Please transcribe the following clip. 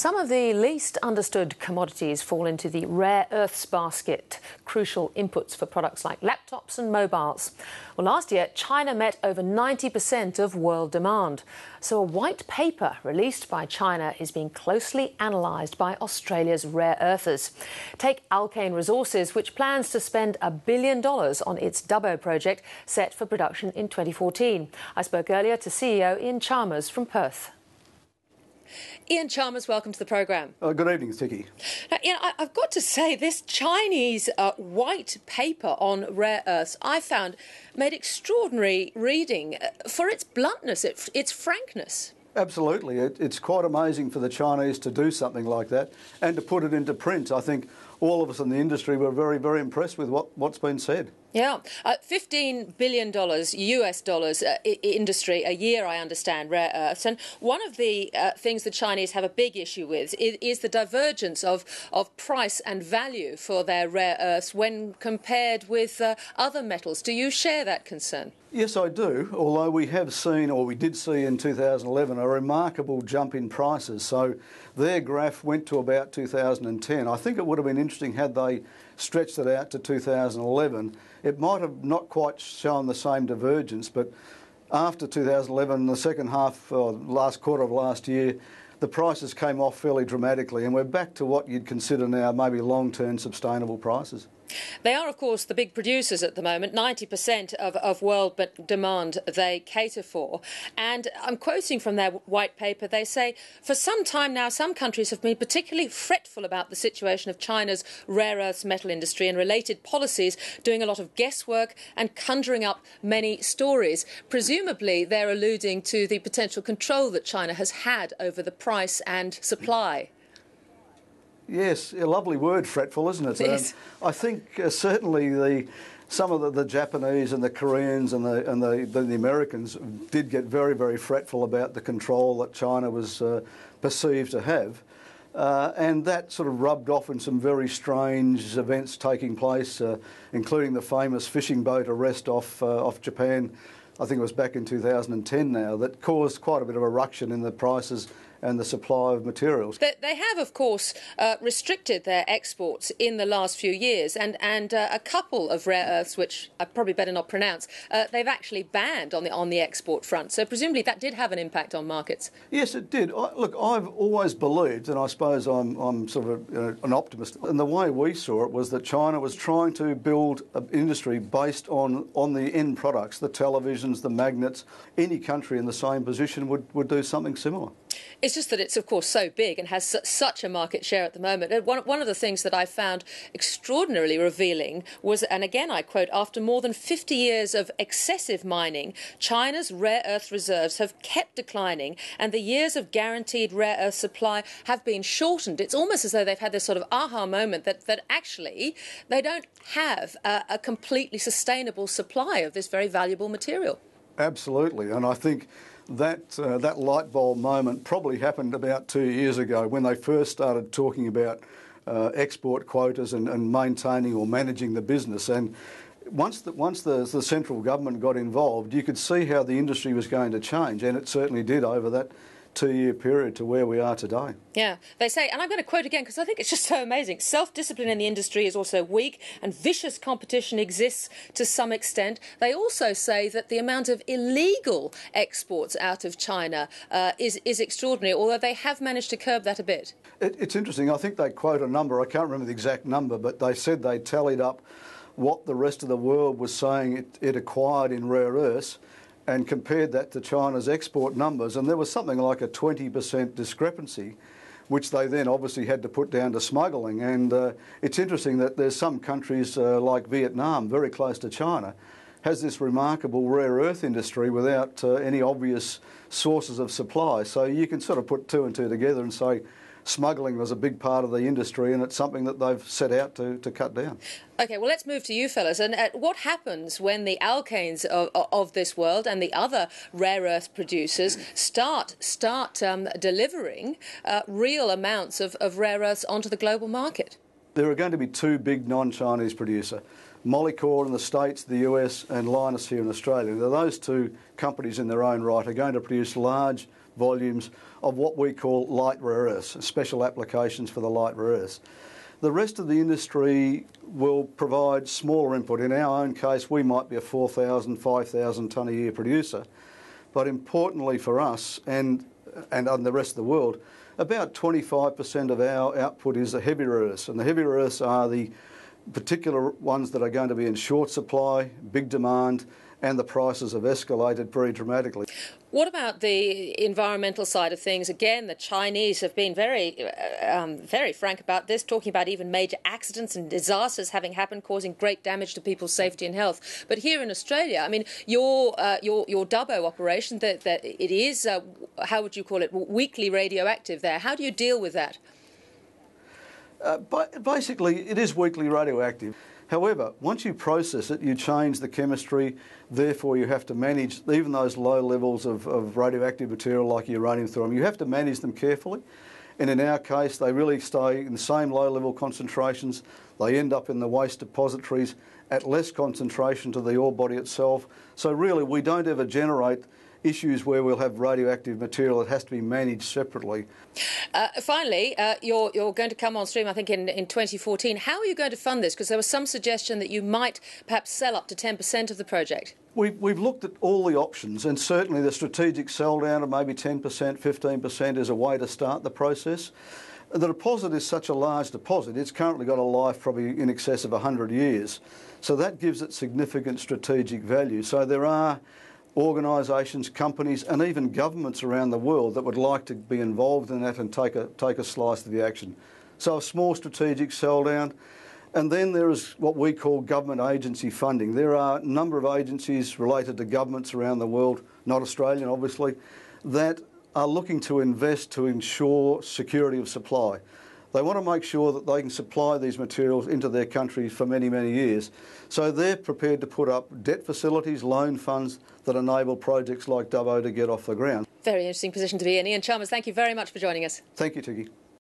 Some of the least understood commodities fall into the rare earths basket, crucial inputs for products like laptops and mobiles. Well, last year, China met over 90% of world demand. So a white paper released by China is being closely analysed by Australia's rare earthers. Take Alkane Resources, which plans to spend $1 billion on its Dubbo project, set for production in 2014. I spoke earlier to CEO Ian Chalmers from Perth. Ian Chalmers, welcome to the programme. Good evening, Sticky. Now, Ian, I've got to say, this Chinese white paper on rare earths I found made extraordinary reading for its bluntness, its frankness. Absolutely. It's quite amazing for the Chinese to do something like that and to put it into print. I think all of us in the industry were very, very impressed with what's been said. Yeah, $15 billion US dollars industry a year, I understand, rare earths. And one of the things the Chinese have a big issue with is the divergence of price and value for their rare earths when compared with other metals. Do you share that concern? Yes, I do, although we have seen, or we did see in 2011, a remarkable jump in prices. So their graph went to about 2010. I think it would have been interesting had they stretched it out to 2011. It might have not quite shown the same divergence, but after 2011, the second half, last quarter of last year, the prices came off fairly dramatically, and we're back to what you'd consider now maybe long-term sustainable prices. They are, of course, the big producers at the moment. 90% of world demand they cater for. And I'm quoting from their white paper. They say, for some time now, some countries have been particularly fretful about the situation of China's rare earths metal industry and related policies, doing a lot of guesswork and conjuring up many stories. Presumably, they're alluding to the potential control that China has had over the price and supply. Yes, a lovely word, fretful, isn't it? Yes. I think certainly some of the Japanese and the Koreans and the Americans did get very, very fretful about the control that China was perceived to have. And that sort of rubbed off in some very strange events taking place, including the famous fishing boat arrest off Japan. I think it was back in 2010 now, that caused quite a bit of a ruction in the prices and the supply of materials. They have, of course, restricted their exports in the last few years, and a couple of rare earths, which I probably better not pronounce, they've actually banned on the export front. So presumably that did have an impact on markets. Yes, it did. Look, I've always believed, and I suppose I'm sort of an optimist, and the way we saw it was that China was trying to build an industry based on the end products, the televisions, the magnets. Any country in the same position would do something similar. It's just that it's, of course, so big and has such a market share at the moment. One of the things that I found extraordinarily revealing was, and again I quote, after more than 50 years of excessive mining, China's rare earth reserves have kept declining and the years of guaranteed rare earth supply have been shortened. It's almost as though they've had this sort of aha moment that actually they don't have a completely sustainable supply of this very valuable material. Absolutely, and I think that light bulb moment probably happened about 2 years ago when they first started talking about export quotas and maintaining or managing the business. And once the central government got involved, you could see how the industry was going to change, and it certainly did over that 2-year period to where we are today. Yeah, they say, and I'm going to quote again because I think it's just so amazing, self-discipline in the industry is also weak and vicious competition exists to some extent. They also say that the amount of illegal exports out of China is extraordinary, although they have managed to curb that a bit. It's interesting. I think they quote a number, I can't remember the exact number, but they said they tallied up what the rest of the world was saying it acquired in rare earths and compared that to China's export numbers, and there was something like a 20% discrepancy, which they then obviously had to put down to smuggling. And it's interesting that there's some countries like Vietnam, very close to China, has this remarkable rare earth industry without any obvious sources of supply. So you can sort of put two and two together and say smuggling was a big part of the industry, and it's something that they've set out to cut down. OK, well, let's move to you fellas. And what happens when the Alkanes of this world and the other rare earth producers start delivering real amounts of rare earths onto the global market? There are going to be two big non-Chinese producers, Molycorp in the States, the US, and Lynas here in Australia. Now, those two companies in their own right are going to produce large volumes of what we call light rare earths, special applications for the light rare earths. The rest of the industry will provide smaller input. In our own case, we might be a 4,000, 5,000 tonne a year producer. But importantly for us and on the rest of the world, about 25% of our output is the heavy rare earths. And the heavy rare earths are the particular ones that are going to be in short supply, big demand, and the prices have escalated very dramatically. What about the environmental side of things? Again, the Chinese have been very frank about this, talking about even major accidents and disasters having happened, causing great damage to people's safety and health. But here in Australia, I mean, your Dubbo operation, that it is, how would you call it, weakly radioactive there. How do you deal with that? Basically, it is weakly radioactive. However, once you process it, you change the chemistry, therefore you have to manage even those low levels of radioactive material like uranium thorium. You have to manage them carefully, and in our case they really stay in the same low level concentrations. They end up in the waste depositories at less concentration to the ore body itself. So really we don't ever generate issues where we'll have radioactive material that has to be managed separately. Finally, you're going to come on stream, I think, in 2014. How are you going to fund this? Because there was some suggestion that you might perhaps sell up to 10% of the project. We've looked at all the options, and certainly the strategic sell down of maybe 10%, 15% is a way to start the process. The deposit is such a large deposit, it's currently got a life probably in excess of 100 years. So that gives it significant strategic value. So there are organisations, companies and even governments around the world that would like to be involved in that and take a slice of the action. So a small strategic sell down. And then there is what we call government agency funding. There are a number of agencies related to governments around the world, not Australian obviously, that are looking to invest to ensure security of supply. They want to make sure that they can supply these materials into their country for many, many years. So they're prepared to put up debt facilities, loan funds that enable projects like Dubbo to get off the ground. Very interesting position to be in. Ian Chalmers, thank you very much for joining us. Thank you, Tiggy.